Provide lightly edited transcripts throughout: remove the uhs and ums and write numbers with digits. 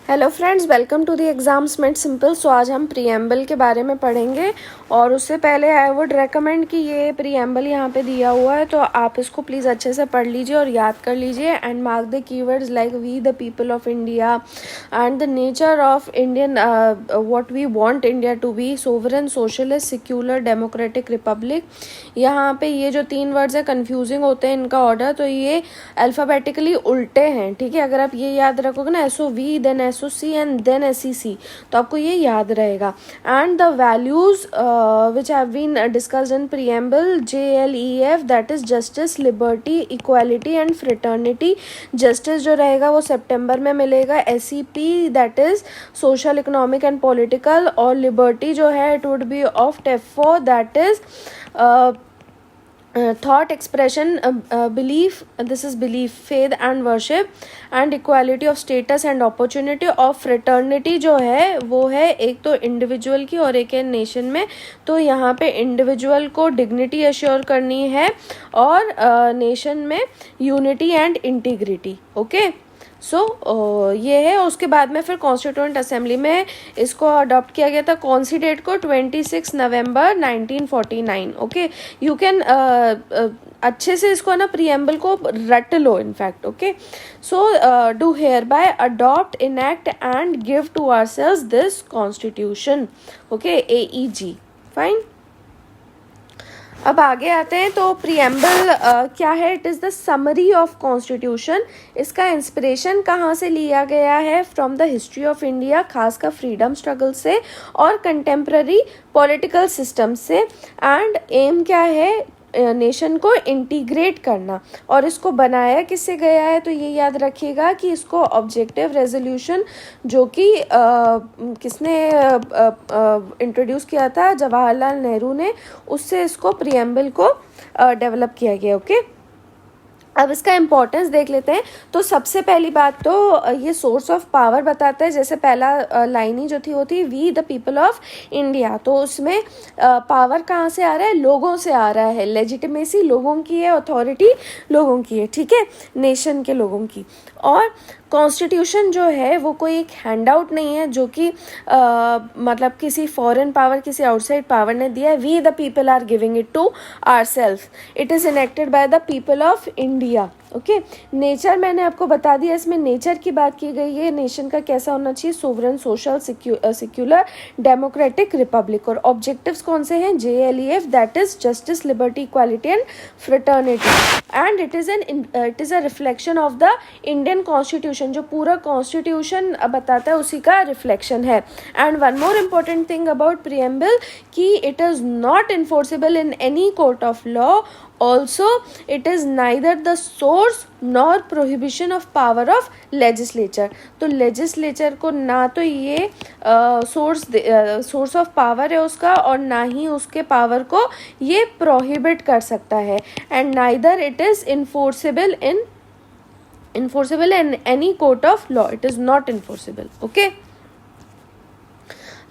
Hello friends, welcome to the exams made simple. So आज हम preamble के बारे में पढ़ेंगे और उससे पहले आई वुड रेकमेंड कि ये प्रीएम्बल यहाँ पे दिया हुआ है तो आप इसको प्लीज़ अच्छे से पढ़ लीजिए और याद कर लीजिए and mark the keywords like we the people of India and the nature of Indian what we want India to be sovereign, socialist, secular, democratic, republic. यहाँ पे ये जो 3 वर्ड्स है कन्फ्यूजिंग होते हैं इनका ऑर्डर, तो ये अल्फ़ाबेटिकली उल्टे हैं, ठीक है। अगर आप ये याद रखोगे ना SOV then SOC and then SEC तो आपको ये याद रहेगा। And the values which have been discussed in preamble JLEF that is justice, liberty, equality and fraternity. Justice जो रहेगा वो सितंबर में मिलेगा। SEP that is social, economic and political, और लिबर्टी जो है it would be of TEFO that is thought, expression, belief, this is belief, faith and worship, and equality of status and opportunity। और fraternity जो है वो है एक तो इंडिविजुअल की और एक है नेशन में। तो यहाँ पे इंडिविजुअल को डिग्निटी अश्योर करनी है और नेशन में यूनिटी एंड इंटीग्रिटी। ओके, सो ये है। उसके बाद में फिर कॉन्स्टिट्यूएंट असेंबली में इसको अडॉप्ट किया गया था। कौन सी डेट को? 26 नवंबर 1949। ओके, यू कैन अच्छे से इसको ना प्रीएम्बल को रट लो in fact. Okay, so do hereby adopt, enact and give to ourselves this constitution. Okay, AEG, fine. अब आगे आते हैं तो प्रीएम्बल क्या है? It is the summary of constitution. इसका इंस्पिरेशन कहाँ से लिया गया है? From the history of India, खासकर फ्रीडम स्ट्रगल से और कंटेम्प्ररी पॉलिटिकल सिस्टम से। एंड एम क्या है? नेशन को इंटीग्रेट करना। और इसको बनाया किससे गया है? तो ये याद रखिएगा कि इसको ऑब्जेक्टिव रेजोल्यूशन जो कि किसने इंट्रोड्यूस किया था? जवाहरलाल नेहरू ने। उससे इसको प्रीएम्बल को डेवलप किया गया। ओके, अब इसका इम्पोर्टेंस देख लेते हैं। तो सबसे पहली बात तो ये सोर्स ऑफ पावर बताता है। जैसे पहला लाइन ही जो थी वो थी we the people of India, तो उसमें पावर कहाँ से आ रहा है? लोगों से आ रहा है। लेजिटिमेसी लोगों की है, अथॉरिटी लोगों की है, ठीक है, नेशन के लोगों की। और कॉन्स्टिट्यूशन जो है वो कोई एक हैंड आउट नहीं है जो कि मतलब किसी फॉरेन पावर, किसी आउटसाइड पावर ने दिया है। We the people are giving it to ourself. It is enacted by the people of India. Okay, nature मैंने आपको बता दिया, इसमें नेचर की बात की गई है। नेशन का कैसा होना चाहिए? Sovereign, social, secular, democratic, republic. और ऑब्जेक्टिव्स कौन से हैं? JLEF that is justice, liberty, equality and fraternity. And it is a reflection of the Indian constitution. जो पूरा कॉन्स्टिट्यूशन बताता है उसी का रिफ्लेक्शन है। And one more important thing about preamble कि it is not enforceable in any court of law. Also, it is neither the source nor prohibition of power of legislature। तो legislature को ना तो ये सोर्स ऑफ पावर है उसका और ना ही उसके पावर को ये प्रोहिबिट कर सकता है। And neither it is enforceable in any court of law। it is not enforceable। okay,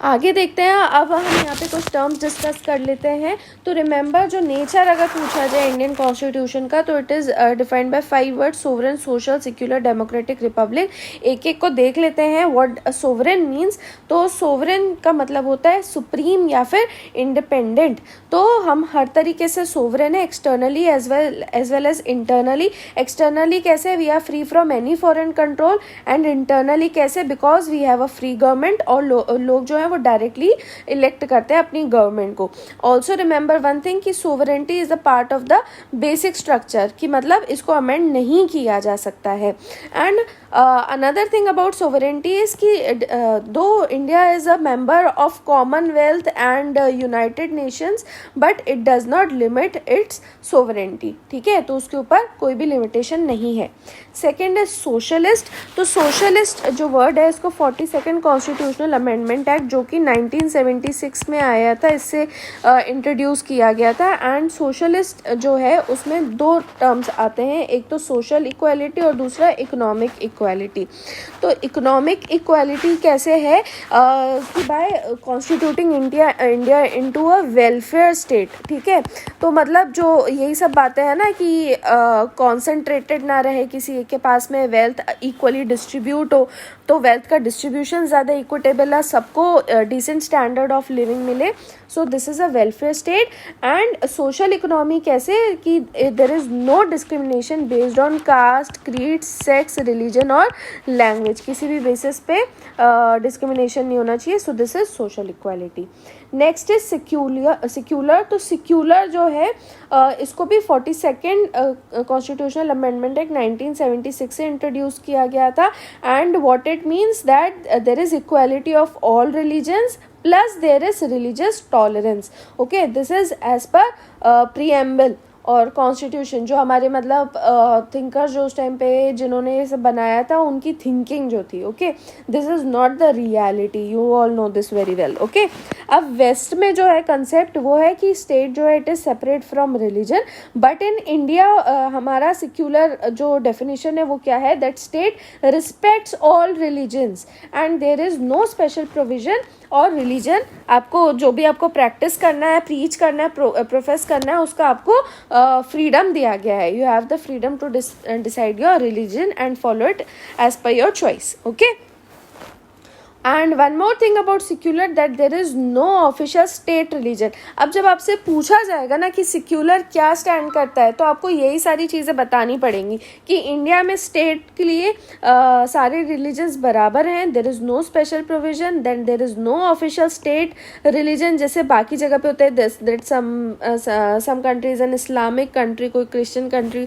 आगे देखते हैं। अब हम यहाँ पे कुछ टर्म्स डिस्कस कर लेते हैं। तो रिमेंबर, जो नेचर अगर पूछा जाए इंडियन कॉन्स्टिट्यूशन का तो it is defined by 5 words: sovereign, social, secular, democratic, Republic. एक एक को देख लेते हैं। What sovereign means? तो सोवरेन का मतलब होता है सुप्रीम या फिर इंडिपेंडेंट। तो हम हर तरीके से सोवरेन है, externally as well as internally. Externally कैसे? We are free from any foreign control. And internally कैसे? Because we have a free government और लोग जो है वो डायरेक्टली इलेक्ट करते हैं अपनी गवर्नमेंट को। ऑल्सो रिमेंबर वन थिंग कि sovereignty is a part of the basic structure, कि मतलब इसको अमेंड नहीं किया जा सकता है। And another thing about sovereignty is कि दो India is a member of Commonwealth and United Nations but it does not limit it's sovereignty, ठीक है। तो उसके ऊपर कोई भी लिमिटेशन नहीं है। सेकेंड है सोशलिस्ट। तो सोशलिस्ट जो वर्ड है इसको 42nd कॉन्स्टिट्यूशनल अमेंडमेंट एक्ट जो कि 1976 में आया था, इससे इंट्रोड्यूस किया गया था। एंड सोशलिस्ट जो है उसमें दो टर्म्स आते हैं, एक तो सोशल इक्वालिटी और दूसरा इकोनॉमिक इक्वालिटी। तो इकोनॉमिक इक्वालिटी कैसे है कि by constituting India into a welfare state, ठीक है। तो मतलब जो यही सब बातें हैं ना कि कॉन्सेंट्रेटेड ना रहे किसी एक के पास में, वेल्थ इक्वली डिस्ट्रीब्यूट हो, तो वेल्थ का डिस्ट्रीब्यूशन ज़्यादा इक्विटेबल है, सबको डिसेंट स्टैंडर्ड ऑफ लिविंग मिले। So this is a welfare state. And social economy कैसे कि there is no discrimination based on caste, creed, sex, religion और लैंग्वेज, किसी भी बेसिस पे डिस्क्रिमिनेशन नहीं होना चाहिए। So this is social equality. Next is secular. तो सिक्यूलर जो है इसको भी 42nd कॉन्स्टिट्यूशनल अमेंडमेंट एक्ट 1976 से इंट्रोड्यूस किया गया था। And what it means that there is equality of all religions plus there is religious tolerance. Okay, this is as per preamble और कॉन्स्टिट्यूशन, जो हमारे मतलब थिंकर जो उस टाइम पे जिन्होंने ये सब बनाया था उनकी थिंकिंग जो थी। Okay, this is not the reality, you all know this very well. Okay, अब वेस्ट में जो है कंसेप्ट वो है कि स्टेट जो है it is separate from religion, but in India हमारा सिक्युलर जो डेफिनेशन है वो क्या है, that state respects all religions and there is no special provision. और रिलीजन आपको जो भी आपको प्रैक्टिस करना है, प्रीच करना है, प्रोफेस करना है, उसका आपको फ्रीडम दिया गया है। You have the freedom to decide your religion and follow it as per your choice. Okay, and one more thing about secular that there is no official state religion. अब जब आपसे पूछा जाएगा ना कि सिक्युलर क्या स्टैंड करता है, तो आपको यही सारी चीज़ें बतानी पड़ेंगी कि इंडिया में स्टेट के लिए सारे रिलीजन्स बराबर हैं, there is no special provision, then there is no official state religion जैसे बाकी जगह पे होता है। That some countries an Islamic country, कोई क्रिश्चियन कंट्री,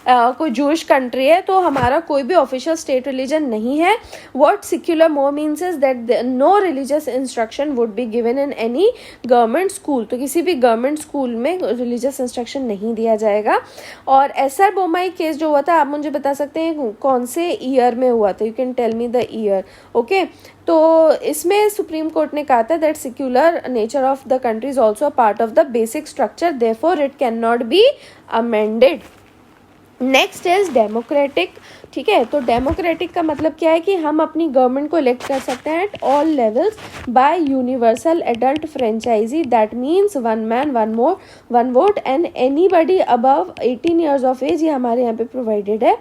कोई जूइश कंट्री है, तो हमारा कोई भी ऑफिशियल स्टेट रिलीजन नहीं है। What secular more means is that no religious instruction would be given in any government school। तो किसी भी गवर्नमेंट स्कूल में religious instruction नहीं दिया जाएगा। और एसआर बोमाई केस जो हुआ था, आप मुझे बता सकते हैं कौन से ईयर में हुआ था? You can tell me the year. Okay, तो इसमें सुप्रीम कोर्ट ने कहा था that secular nature of the country is also a part of the basic structure, therefore it can not be amended. Next is democratic. ठीक है, तो democratic का मतलब क्या है कि हम अपनी गवर्नमेंट को इलेक्ट कर सकते हैं at all levels by universal adult franchise, that means one man one vote and anybody above 18 years of age, ये हमारे यहाँ पे प्रोवाइडेड है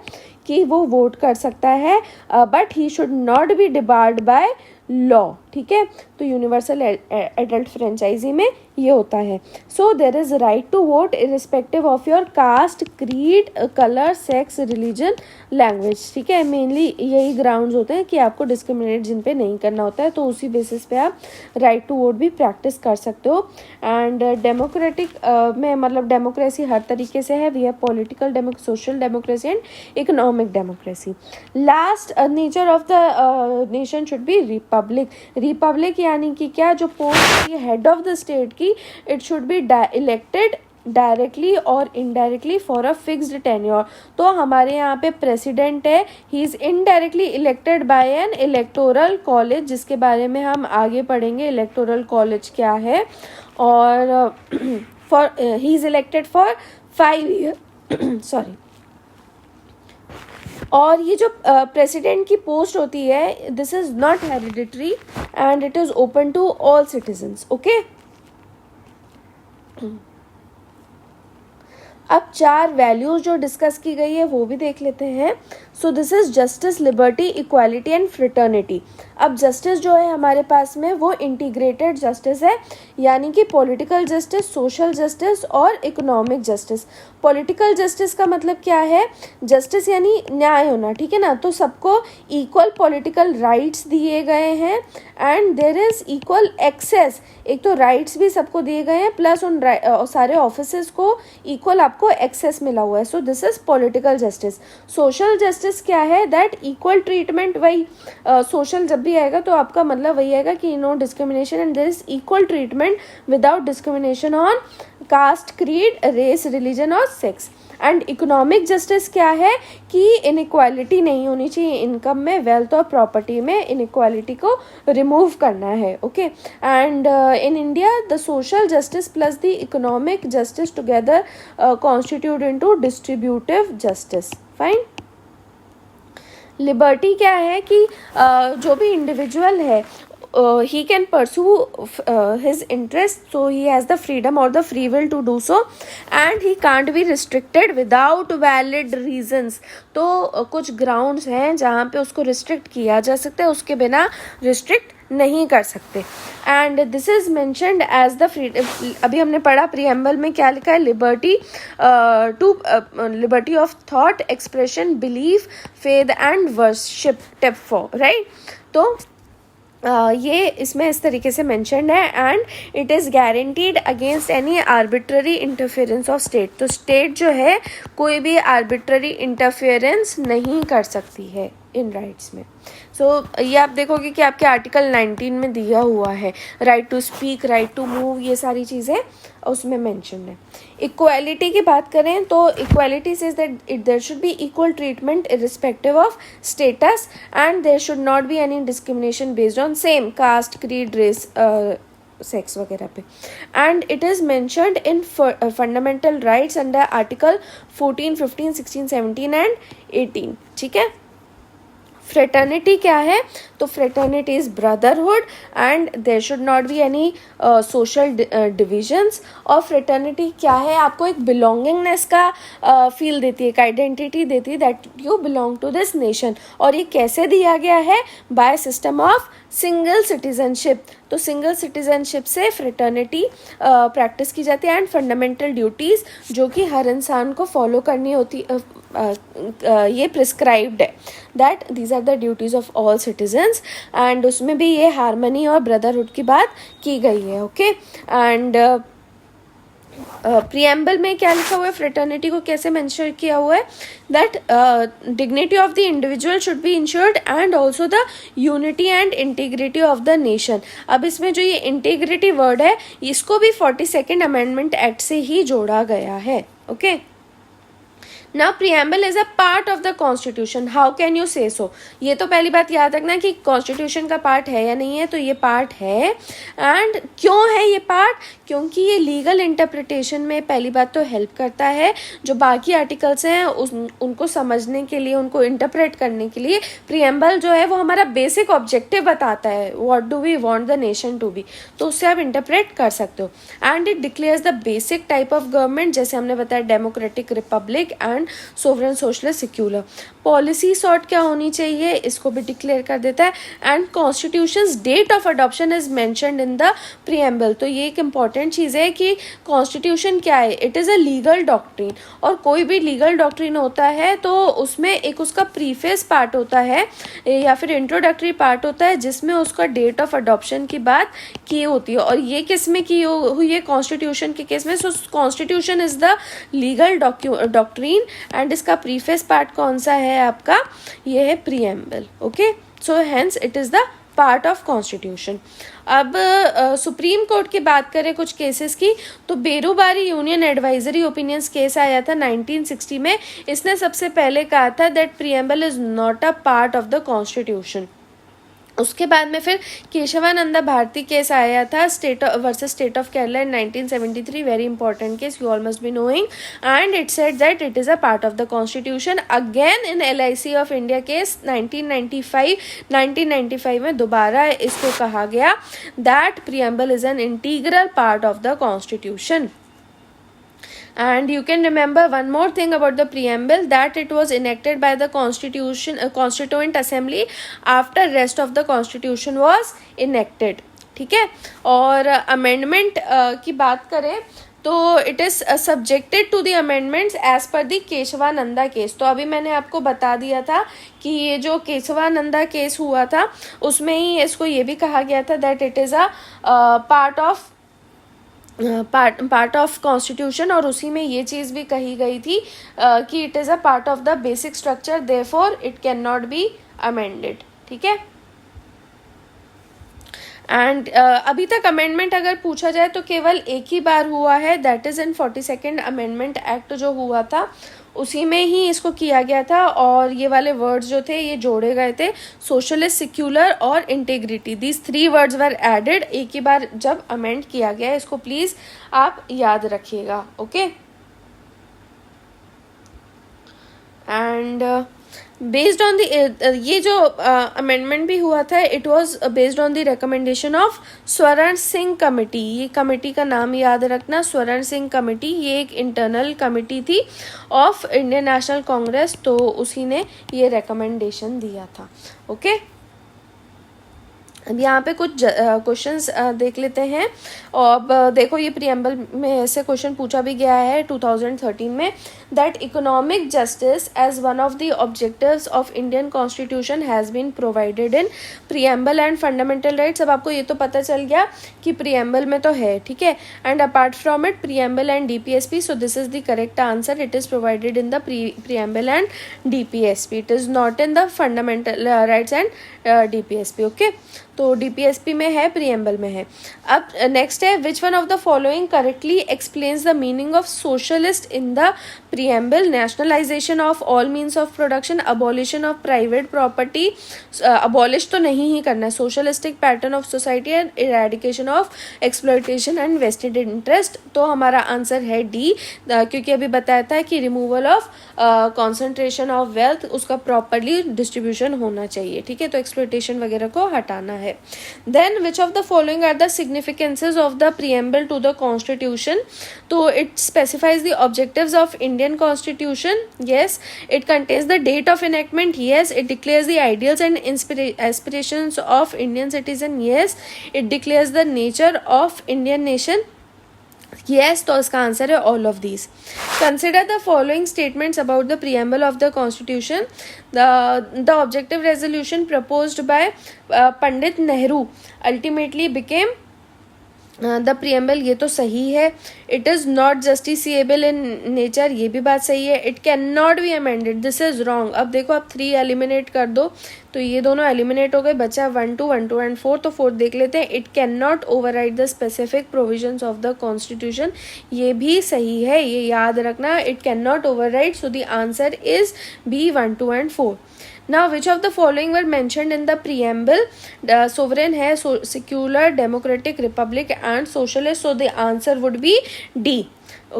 कि वो वोट कर सकता है, but he should not B debarred by law. ठीक है, तो यूनिवर्सल एडल्ट फ्रेंचाइजी में ये होता है। So there is right to vote irrespective of your caste, creed, colour, sex, religion, language. ठीक है, मेनली यही ग्राउंड्स होते हैं कि आपको डिस्क्रिमिनेट जिन पे नहीं करना होता है, तो उसी बेसिस पे आप राइट टू वोट भी प्रैक्टिस कर सकते हो। एंड डेमोक्रेटिक में मतलब डेमोक्रेसी हर तरीके से है। We have political social democracy and economic democracy. Last nature of the nation should be republic यानी कि क्या, जो post head of the state की, it should be elected directly और indirectly for a fixed tenure. तो हमारे यहाँ पे प्रेसिडेंट है, he is indirectly elected by an electoral college, जिसके बारे में हम आगे पढ़ेंगे इलेक्टोरल कॉलेज क्या है। और for he is elected for 5 year sorry. और ये जो प्रेसिडेंट की पोस्ट होती है, this is not hereditary and it is open to all citizens. Okay, अब 4 वैल्यूज जो डिस्कस की गई है वो भी देख लेते हैं। सो this is justice, liberty, equality and fraternity. अब जस्टिस जो है हमारे पास में वो इंटीग्रेटेड जस्टिस है, यानी कि पॉलिटिकल जस्टिस, सोशल जस्टिस और इकोनॉमिक जस्टिस। पॉलिटिकल जस्टिस का मतलब क्या है? जस्टिस यानी न्याय होना, ठीक है ना। तो सबको इक्वल पॉलिटिकल राइट्स दिए गए हैं and there is equal access. एक तो राइट्स भी सबको दिए गए हैं, प्लस उन सारे ऑफिसेस को इक्वल आपको एक्सेस मिला हुआ है। So this is political justice. Social justice क्या है? That equal treatment. वही सोशल जब भी आएगा तो आपका मतलब वही आएगा कि no discrimination and there is equal treatment without discrimination on caste, creed, race, religion और सेक्स। एंड इकोनॉमिक जस्टिस क्या है कि इनइक्वालिटी नहीं होनी चाहिए इनकम में, वेल्थ और प्रॉपर्टी में इनइक्वालिटी को रिमूव करना है. Okay, and in India the social justice plus the economic justice together constitute into distributive justice. Fine. Liberty क्या है कि जो भी इंडिविजुअल है he can pursue his interest, so he has the freedom or the free will to do so, and he can't be restricted without valid reasons. तो कुछ grounds हैं जहाँ पे उसको restrict किया जा सकता है, उसके बिना restrict नहीं कर सकते. And this is mentioned as the freedom. अभी हमने पढ़ा प्रीएम्बल में क्या लिखा है, liberty of thought, expression, belief, faith and worship tip for. Right. तो ये इसमें इस तरीके से मेंशन्ड है. And it is guaranteed against any arbitrary interference of state. तो स्टेट जो है कोई भी आर्बिट्ररी इंटरफेरेंस नहीं कर सकती है इन राइट्स में. सो ये आप देखोगे कि आपके आर्टिकल 19 में दिया हुआ है, right to speak, right to move, ये सारी चीज़ें उसमें मेंशन है. इक्वालिटी की बात करें तो equality says that there should be equal treatment irrespective of status and there should not be any discrimination based on same caste, creed, race, sex वगैरह पे. And it is mentioned in fundamental rights under article 14, 15, 16, 17 and 18. ठीक है. Fraternity क्या है, तो fraternity is brotherhood and there should not be any social divisions. और fraternity क्या है, आपको एक बिलोंगिंगनेस का फील देती है, एक आइडेंटिटी देती है that you belong to this nation. और ये कैसे दिया गया है, by system of single citizenship. तो सिंगल सिटीजनशिप से फ्रेटर्निटी प्रैक्टिस की जाती है. एंड फंडामेंटल ड्यूटीज़ जो कि हर इंसान को फॉलो करनी होती, ये प्रिस्क्राइब्ड है that these are the duties of all citizens. And उसमें भी ये हारमनी और ब्रदरहुड की बात की गई है. ओके. एंड प्रीएम्बल में क्या लिखा हुआ है, फ्रेटर्निटी को कैसे मेंशन किया हुआ है, that dignity of the individual should be insured and also the unity and integrity of the nation. अब इसमें जो ये इंटीग्रिटी वर्ड है इसको भी 42nd अमेंडमेंट एक्ट से ही जोड़ा गया है. Okay. Now preamble is a part of the constitution. How can you say so? ये तो पहली बात याद रखना कि कॉन्स्टिट्यूशन का पार्ट है या नहीं है, तो ये पार्ट है. एंड क्यों है ये पार्ट, क्योंकि ये लीगल इंटरप्रिटेशन में पहली बात तो हेल्प करता है. जो बाकी आर्टिकल्स हैं उनको समझने के लिए, उनको इंटरप्रेट करने के लिए प्रीएम्बल जो है वो हमारा बेसिक ऑब्जेक्टिव बताता है, what do we want the nation to be. तो उससे आप इंटरप्रेट कर सकते हो. And it declares the basic type of government, जैसे हमने बताया democratic, republic and sovereign, socialist, secular. Policy sort क्या होनी चाहिए इसको भी डिक्लेयर कर देता है. And constitution's date of adoption is mentioned in the preamble. तो ये एक इंपॉर्टेंट चीज़ है कि कॉन्स्टिट्यूशन क्या है, it is a legal doctrine. और कोई भी लीगल डॉक्ट्रिन होता है तो उसमें एक उसका प्रीफेस पार्ट होता है या फिर इंट्रोडक्टरी पार्ट होता है जिसमें उसका डेट ऑफ अडॉप्शन की बात की होती है. और ये किस में की हुई है, कॉन्स्टिट्यूशन के केस में. So constitution is the legal doctrine and इसका प्रीफेस पार्ट कौन सा है आपका, ये है preamble. Okay. So hence it is the part of constitution. अब सुप्रीम कोर्ट की बात करें कुछ केसेस की, तो Berubari Union advisory opinions case आया था 1960 में. इसने सबसे पहले कहा था that preamble is not a part of the constitution. उसके बाद में फिर केशवानंदा भारती केस आया था state versus state of Kerala in 1973. Very important case, you all must be knowing. And it said that it is a part of the constitution. Again in LIC of India case 1995 में दोबारा इसको कहा गया that preamble is an integral part of the constitution. And you can remember one more thing about the preamble, that it was enacted by the Constituent Assembly after rest of the Constitution was enacted. ठीक है. और amendment की बात करें तो it is subjected to the amendments as per the Kesavananda case. तो अभी मैंने आपको बता दिया था कि ये जो केशवानंदा केस हुआ था उसमें ही इसको ये भी कहा गया था that it is a part of constitution. और उसी में ये चीज़ भी कही गई थी कि it is a part of the basic structure, therefore it can not be amended. ठीक है. एंड अभी तक अमेंडमेंट अगर पूछा जाए तो केवल एक ही बार हुआ है, that is in 42nd amendment act जो हुआ था उसी में ही इसको किया गया था, और ये वाले वर्ड्स जो थे ये जोड़े गए थे, सोशलिस्ट, सेक्युलर और integrity, these 3 words were added एक ही बार जब अमेंड किया गया। इसको प्लीज़ आप याद रखिएगा, okay. And based on the ये जो अमेंडमेंट भी हुआ था, it was based on the recommendation of स्वर्ण सिंह कमेटी। ये कमेटी का नाम याद रखना, स्वर्ण सिंह कमेटी। ये एक इंटरनल कमेटी थी ऑफ इंडियन नेशनल कांग्रेस, तो उसी ने ये रिकमेंडेशन दिया था, ओके। अब यहाँ पे कुछ क्वेश्चंस देख लेते हैं। और अब देखो ये प्रीएम्बल में ऐसे क्वेश्चन पूछा भी गया है 2013 में, that economic justice as one of the objectives of Indian constitution has been provided in preamble and fundamental rights. अब आपको ये तो पता चल गया कि प्रीएम्बल में तो है, ठीक है, and apart from it preamble and DPSP, so this is the correct answer, it is provided in the preamble and DPSP, it is not in the fundamental rights and DPSP, okay. तो DPSP में है, preamble में है। अब next है, which one of the following correctly explains the meaning of socialist in the preamble? Nationalisation of all means of production, abolition of private property, abolish तो नहीं ही करना है, socialistic pattern of society and eradication of exploitation and vested interest. तो हमारा answer है D, क्योंकि अभी बताया था कि removal of concentration of wealth, उसका प्रॉपरली डिस्ट्रीब्यूशन होना चाहिए, ठीक है, तो एक्सप्लॉयटेशन वगैरह को हटाना है। Then which of the following are the significances of the preamble to the constitution? तो it specifies the objectives of Indian constitution. Yes. It contains the date of enactment. Yes. It declares the ideals and aspirations of Indian citizen. Yes. It declares the nature of Indian nation. Yes, तो इसका answer है all of these. Consider the following statements about the preamble of the constitution. The objective resolution proposed by Pandit Nehru ultimately became the preamble, ये तो सही है। It is not justiciable in nature, ये भी बात सही है। It can not be amended, this is wrong. अब देखो आप 3 एलिमिनेट कर दो तो ये दोनों एलिमिनेट हो गए, बचा 1 2 1 2 एंड 4, तो 4 देख लेते हैं। It can not override the specific provisions of the constitution, ये भी सही है, ये याद रखना। It can not override, so the answer is B 1 2 and 4। Now, which of the following were mentioned in the preamble? Sovereign है, secular, democratic, republic and socialist. So the answer would be D.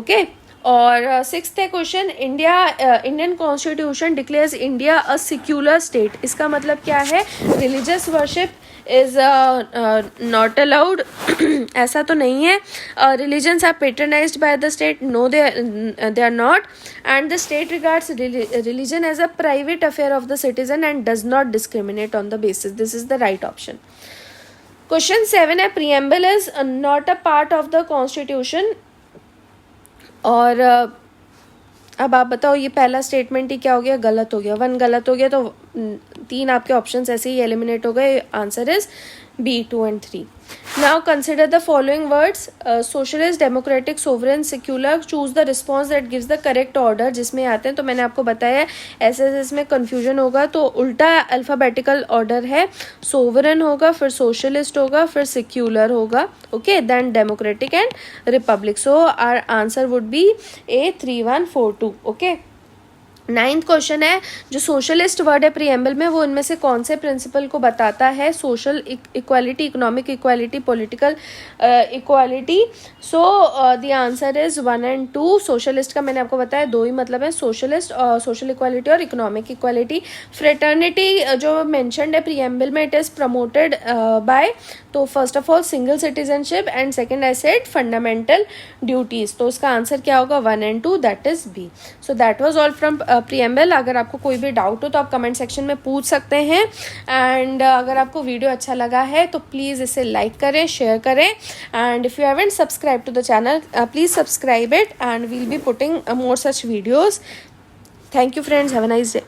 Okay. और 6th है question, Indian constitution declares India a secular state. इसका मतलब क्या है? Religious worship is not allowed, ऐसा तो नहीं है। Religions are patronised by the state, no they are not. And the state regards religion as a private affair of the citizen and does not discriminate on the basis, this is the right option. Question 7 है, preamble is not a part of the constitution. और अब आप बताओ ये पहला statement ही क्या हो गया? गलत हो गया, 1 गलत हो गया, तो 3 आपके ऑप्शंस ऐसे ही एलिमिनेट हो गए। Answer is B 2 and 3. Now consider the following words: socialist, democratic, sovereign, secular. Choose the response that gives the correct order. जिसमें आते हैं तो मैंने आपको बताया ऐसे इसमें confusion होगा, तो उल्टा अल्फ़ाबेटिकल ऑर्डर है। sovereign होगा, फिर socialist होगा, फिर secular होगा, okay, then democratic and republic. So our answer would be A 3 1 4 2, okay. 9th question है, जो सोशलिस्ट वर्ड है प्रीएम्बल में वो इनमें से कौन से प्रिंसिपल को बताता है? Social equality, economic equality, political equality. So the answer is 1 and 2। Socialist का मैंने आपको बताया 2 ही मतलब है, सोशलिस्ट और सोशल इक्वालिटी और इकोनॉमिक इक्वालिटी। फ्रेटर्निटी जो मेंशन्ड है प्रीएम्बल में, इट इज़ प्रमोटेड बाय, तो first of all single citizenship and second I said fundamental duties. तो उसका आंसर क्या होगा? 1 and 2, that is B. So that was all from preamble. अगर आपको कोई भी डाउट हो तो आप कमेंट सेक्शन में पूछ सकते हैं। एंड अगर आपको वीडियो अच्छा लगा है तो प्लीज़ इसे लाइक करें, शेयर करें, and if you haven't subscribe to the channel please subscribe it, and we'll be putting more such videos. Thank you friends, have a nice day.